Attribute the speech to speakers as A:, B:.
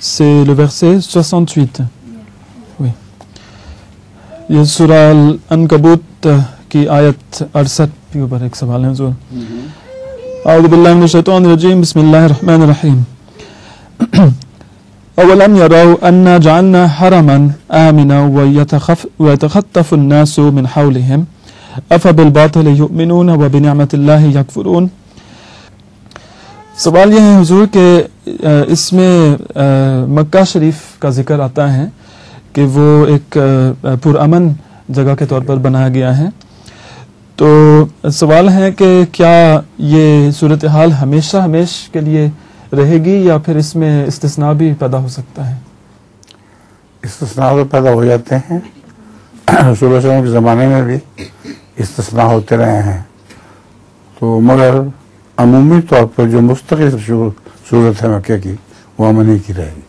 A: c'est le verset 68. Oui. یہ سورہ العنکبوت کی آیت 68 کے اوپر ایک سوال ہے حضور. اعوذ باللہ من الشیطان الرجیم بسم اللہ الرحمن الرحیم. اولم يروا انا جعلنا حرما آمنا ويتخطف الناس من حولهم افبالباطل يؤمنون وبنعمت اللہ یکفرون. سوال یہ ہے حضور کہ اس میں مکہ شریف کا ذکر آتا ہے کہ وہ ایک پرامن جگہ کے طور پر بنایا گیا ہے. تو سوال ہے کہ کیا یہ صورتحال ہمیشہ کے لیے رہے گی یا پھر اس میں استثناء بھی پیدا ہو سکتا ہے؟
B: استثناء تو پیدا ہو جاتے ہیں، رسول اللہ صلی اللہ علیہ وسلم کے زمانے میں بھی استثناء ہوتے رہے ہیں. تو مگر عمومی طور پر جو مستقل صورت ہے مکہ کی وہ امن ہی کی رہے گی.